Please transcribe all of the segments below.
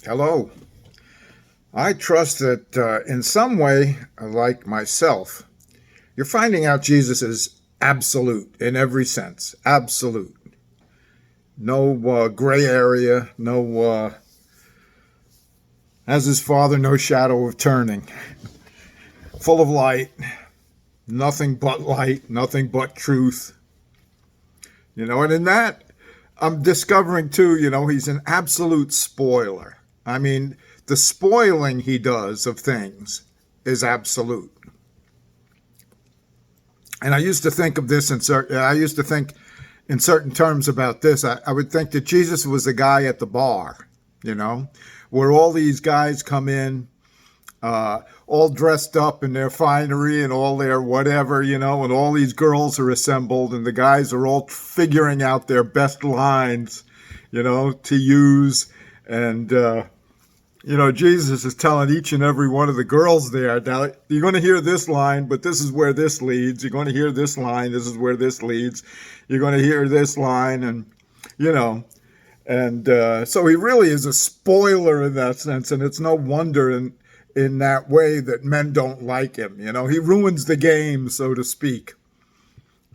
Hello. I trust that in some way, like myself, you're finding out Jesus is absolute in every sense. Absolute. No gray area. No, as his Father, no shadow of turning. Full of light. Nothing but light. Nothing but truth. And in that, I'm discovering too, he's an absolute spoiler. I mean, the spoiling he does of things is absolute. And I used to think of this in certain terms about this. I would think that Jesus was the guy at the bar, where all these guys come in, all dressed up in their finery and all their whatever, and all these girls are assembled and the guys are all figuring out their best lines, to use. And, Jesus is telling each and every one of the girls there, now, you're going to hear this line, but this is where this leads. You're going to hear this line. This is where this leads. You're going to hear this line. And, so he really is a spoiler in that sense. And it's no wonder in that way that men don't like him. He ruins the game, so to speak.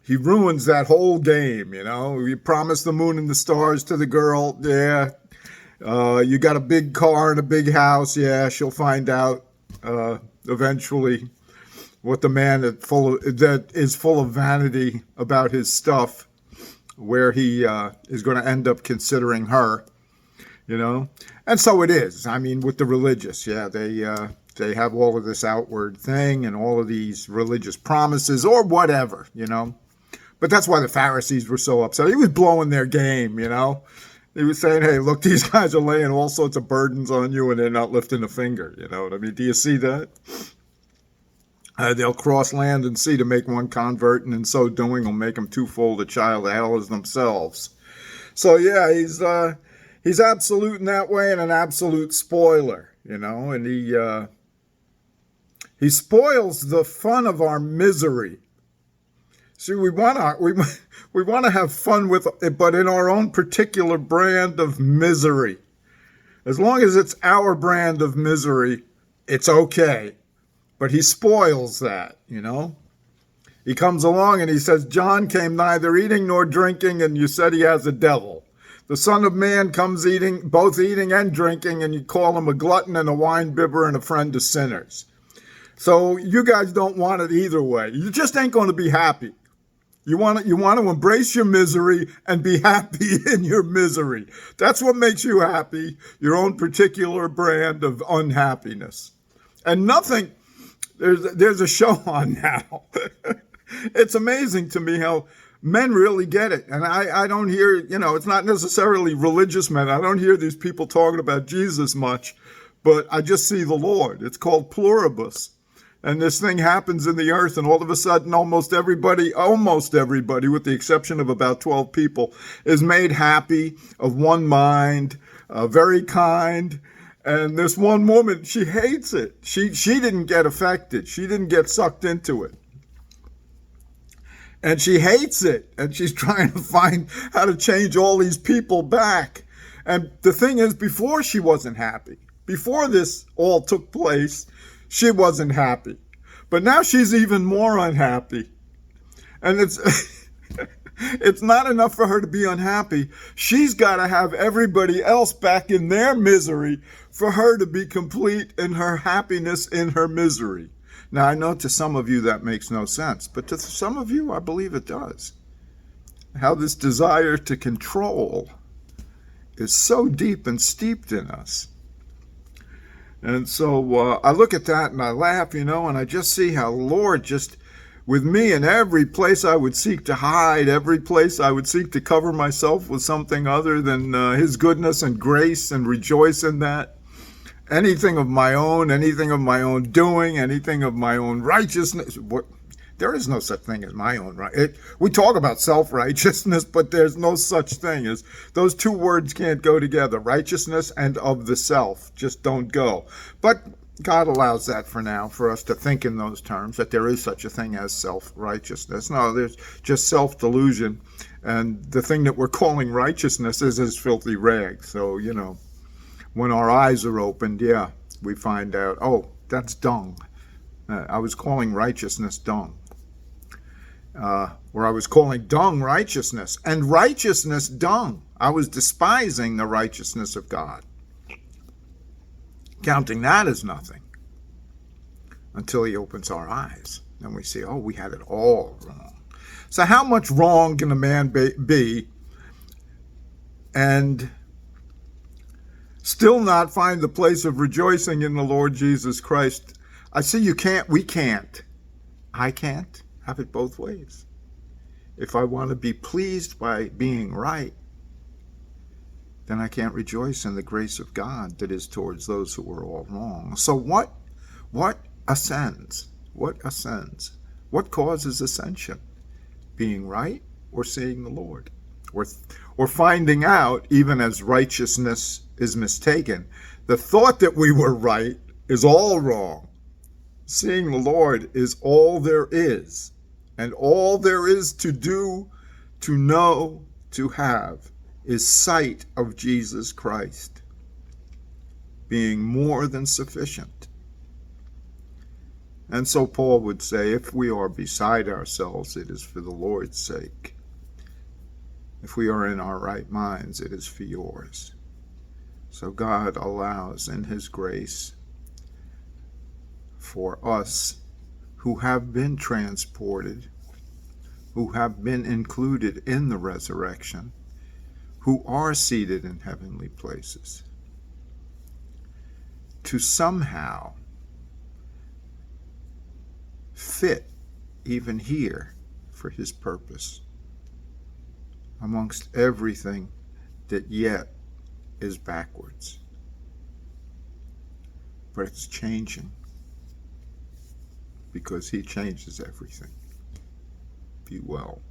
He ruins that whole game. You promise the moon and the stars to the girl. Yeah. You got a big car and a big house. Yeah, she'll find out eventually what the man that is full of vanity about his stuff, where he is going to end up considering her, And so it is. I mean, with the religious, yeah, they have all of this outward thing and all of these religious promises or whatever, But that's why the Pharisees were so upset. He was blowing their game, He was saying, hey, look, these guys are laying all sorts of burdens on you and they're not lifting a finger. You know what I mean? Do you see that? They'll cross land and sea to make one convert, and in so doing will make them twofold a child of hell as themselves. So, yeah, he's absolute in that way and an absolute spoiler, and he spoils the fun of our misery. See, we want to have fun with it, but in our own particular brand of misery. As long as it's our brand of misery, it's okay. But he spoils that, He comes along and he says, John came neither eating nor drinking, and you said he has a devil. The Son of Man comes both eating and drinking, and you call him a glutton and a winebibber and a friend of sinners. So you guys don't want it either way. You just ain't going to be happy. You want to embrace your misery and be happy in your misery. That's what makes you happy, your own particular brand of unhappiness. And nothing, there's a show on now. It's amazing to me how men really get it. And I don't hear, it's not necessarily religious men. I don't hear these people talking about Jesus much, but I just see the Lord. It's called pluribus. And this thing happens in the earth, and all of a sudden almost everybody, with the exception of about 12 people, is made happy, of one mind, very kind. And this one woman, she hates it. She didn't get affected. She didn't get sucked into it. And she hates it. And she's trying to find how to change all these people back. And the thing is, before she wasn't happy. Before this all took place, she wasn't happy. But now she's even more unhappy. And it's not enough for her to be unhappy. She's got to have everybody else back in their misery for her to be complete in her happiness in her misery. Now, I know to some of you that makes no sense, but to some of you, I believe it does. How this desire to control is so deep and steeped in us. And so I look at that and I laugh, and I just see how Lord just, with me in every place I would seek to hide, every place I would seek to cover myself with something other than his goodness and grace and rejoice in that. Anything of my own doing, anything of my own righteousness. There is no such thing as my own right. We talk about self-righteousness, but there's no such thing as, those two words can't go together. Righteousness and of the self just don't go. But God allows that for now, for us to think in those terms, that there is such a thing as self-righteousness. No, there's just self-delusion. And the thing that we're calling righteousness is his filthy rags. So, When our eyes are opened, yeah, we find out, oh, that's dung. I was calling righteousness dung. Or I was calling dung righteousness, and righteousness dung. I was despising the righteousness of God, counting that as nothing, until he opens our eyes. Then we see, oh, we had it all wrong. So how much wrong can a man be and still not find the place of rejoicing in the Lord Jesus Christ? I see you can't, we can't. I can't have it both ways. If I want to be pleased by being right, then I can't rejoice in the grace of God that is towards those who are all wrong. So what ascends? What ascends? What causes ascension? Being right or seeing the Lord? Or finding out, even as righteousness is mistaken, the thought that we were right is all wrong. Seeing the Lord is all there is, and all there is to do, to know, to have, is sight of Jesus Christ, being more than sufficient. And so Paul would say, if we are beside ourselves, it is for the Lord's sake. If we are in our right minds, it is for yours. So God allows in his grace for us who have been transported, who have been included in the resurrection, who are seated in heavenly places, to somehow fit even here for his purpose amongst everything that yet is backwards. But it's changing because he changes everything. Be well.